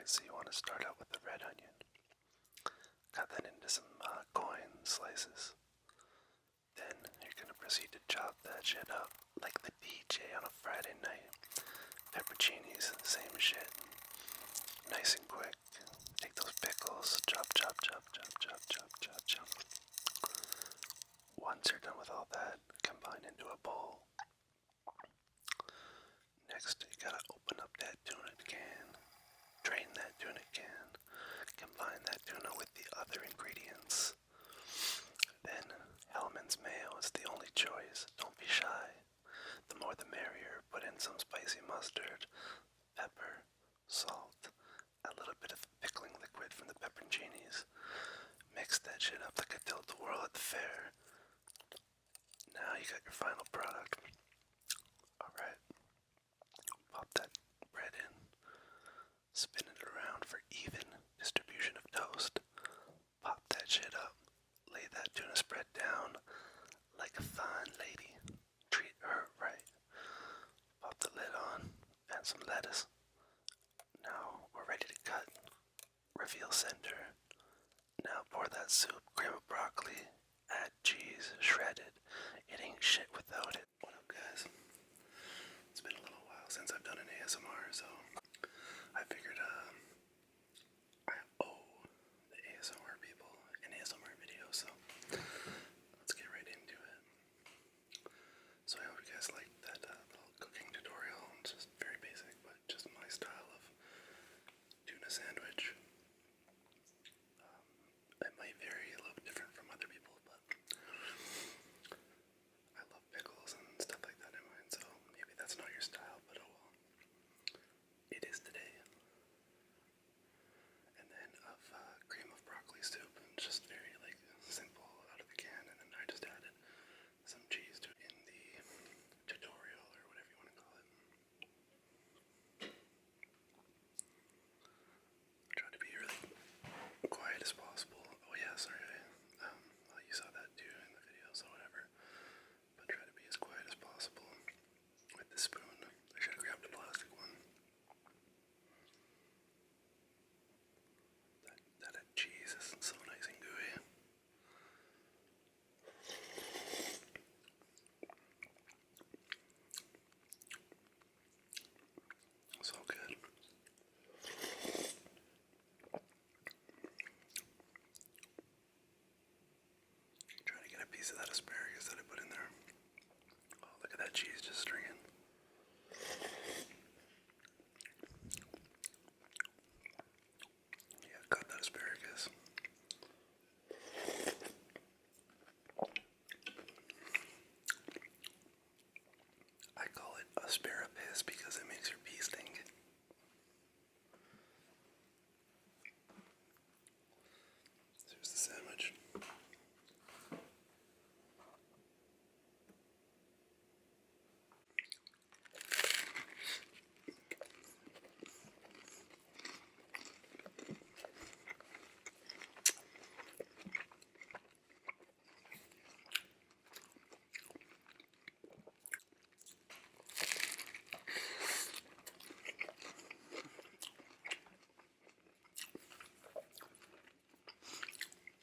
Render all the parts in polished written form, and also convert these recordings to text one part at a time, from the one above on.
Alright, so you want to start out with the red onion. Cut that into some coin slices. Then you're gonna proceed to chop that shit up like the DJ on a Friday night. Pepperoncinis, same shit. Nice and quick. Take those pickles, chop, chop, chop, chop, chop, chop, chop, chop. Once you're done with all that, combine into a bowl. Next, you gotta open up that tuna can. Drain that tuna can. Combine that tuna with the other ingredients. Then, Hellman's mayo is the only choice. Don't be shy. The more the merrier. Put in some spicy mustard, pepper, salt, a little bit of pickling liquid from the pepperoncinis. Mix that shit up like a tilt-a-whirl at the fair. Now you got your final product. Alright. Pop that bread in. Spin it around for even distribution of toast. Pop that shit up. Lay that tuna spread down like a fine lady. Treat her right. Pop the lid on. Add some lettuce. Now we're ready to cut. Reveal center. Now pour that soup, cream of broccoli, add cheese, shredded. It ain't shit without it. What up, guys? It's been a little while since I've done an ASMR, so I figured I owe the ASMR people an ASMR video, so let's get right into it. So I hope you guys liked that little cooking tutorial. It's just very basic, but just my style of tuna sandwich. It might vary a little bit different from other people, but I love pickles and stuff like that in mine, so maybe that's not your style, but oh well. It is today. And then of cream of broccoli soup, and just very like simple out of the can, and then I just added some cheese to it in the tutorial or whatever you want to call it. Try to be really quiet as possible. Oh yeah, sorry. Well, you saw that too in the video, so whatever. But try to be as quiet as possible with the spoon. I should have grabbed a plastic one. That cheese is so nice and gooey. So good. Try to get a piece of that asparagus that I put in there. Oh, look at that cheese just stringing. Yeah, cut that asparagus. I call it asparapiss because it makes your pee stink. Here's the sandwich.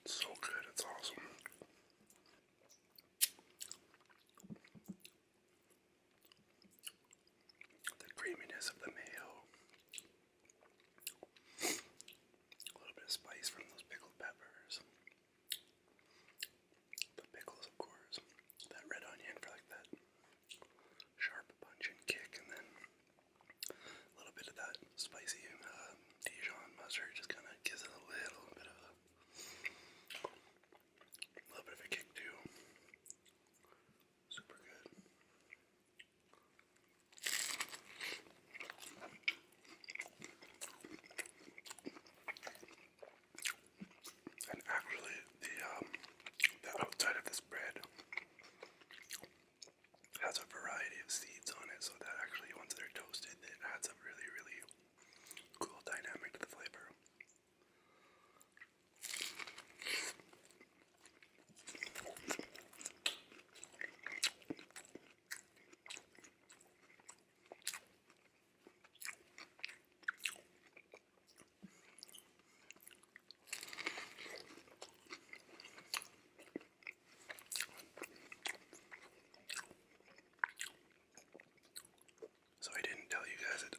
So good, it's awesome. The creaminess of the mayo. A little bit of spice from those pickled peppers. The pickles, of course. That red onion for like that sharp punch and kick, and then a little bit of that spicy Dijon mustard just kind of gives it a little bit of a kick too. Super good.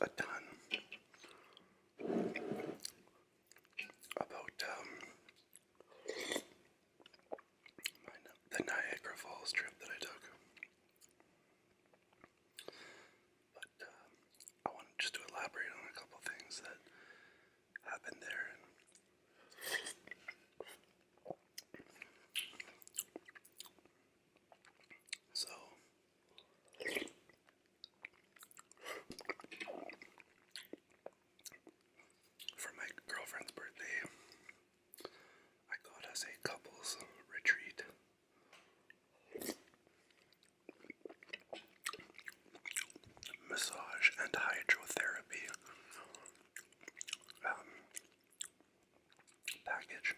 a ton about the Niagara Falls trip that I took. But I wanted just to elaborate on a couple things that happened there. So, for my girlfriend's birthday, I got us a couples retreat. Massage and hydrotherapy package.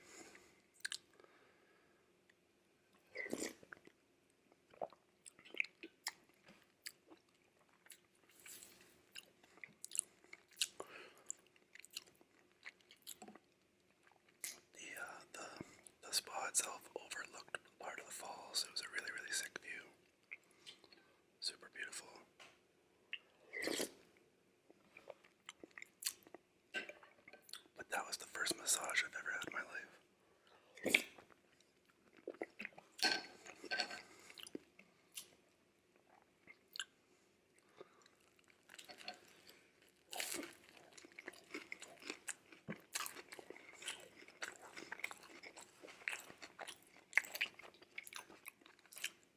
The spa itself overlooked part of the falls. It was a really, really sick view. Super beautiful. But that was the first massage I've ever had in my life.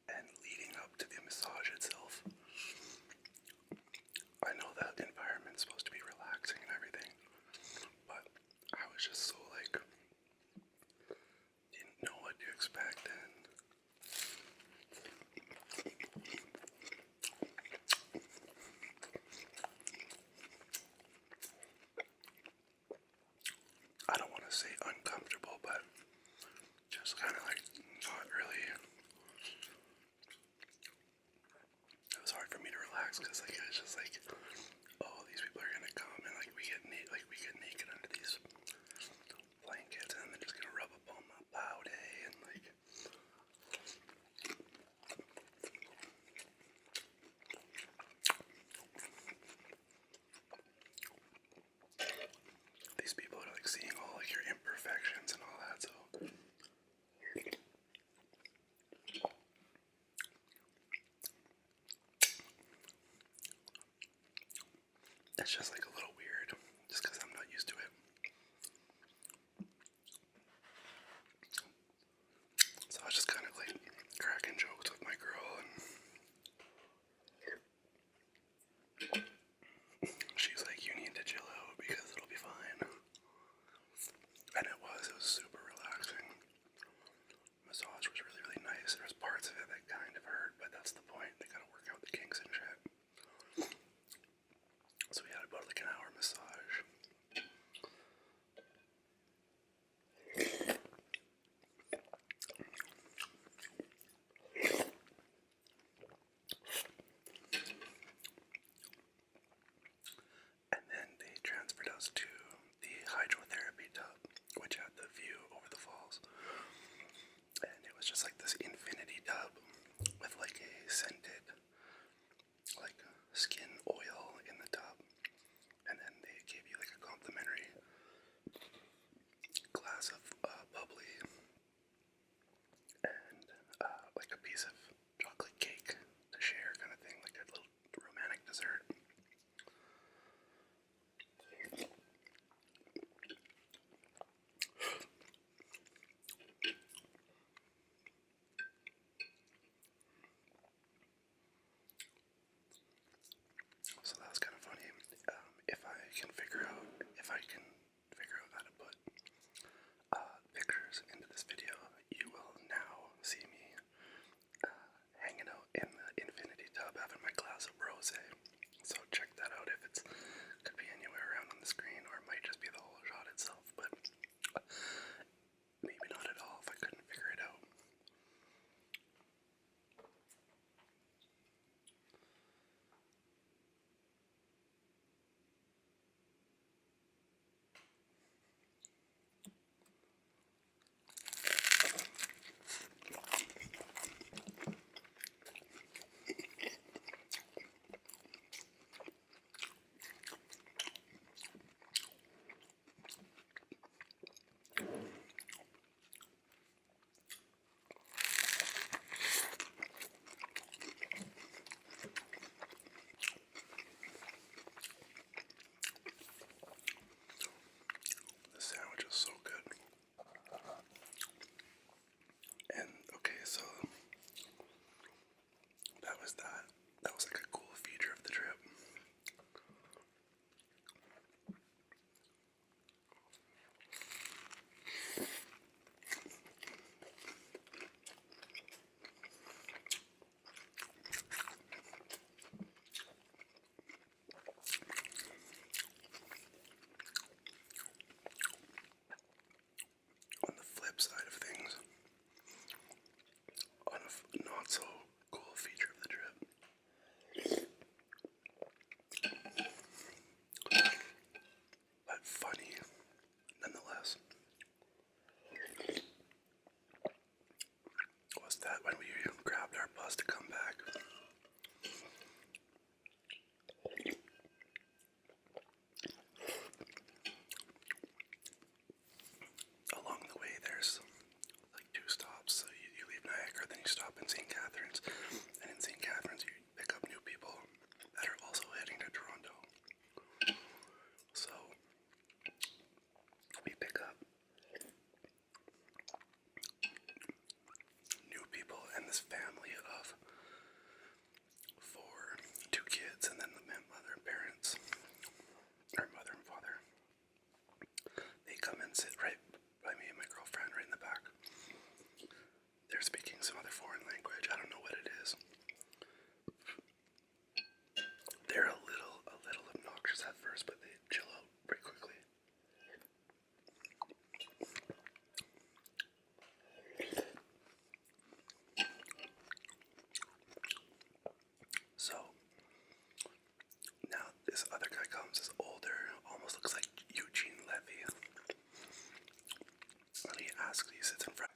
And leading up to the massage itself, I know that environment's supposed to be relaxing and everything, but I was just so like, didn't know what to expect, and I don't want to say uncomfortable, but just kind of like not really. It was hard for me to relax because like it was just like, oh, these people are gonna come and like we get naked under these blankets and they're just gonna rub up on my body and like. These people are like seeing all like your imperfections and all that, so it's just like a little weird, just because I'm not used to it. So I was just kind of like cracking jokes with my girl, and she's like, "You need to chill out because it'll be fine." And it was super relaxing. Massage was really, really nice. There was parts of it that kind of hurt, but that's the point. They gotta work out the kinks and shit. So we had about like an hour massage. And then they transferred us to the hydrotherapy tub, which had the view over the falls. And it was just like this infinity tub with like a scented like skin oil in the tub. And then they gave you like a complimentary glass of bubbly and like a piece of chocolate cake to share, kind of thing, like a little romantic dessert. this other guy comes, is older, almost looks like Eugene Levy. And he sits in front.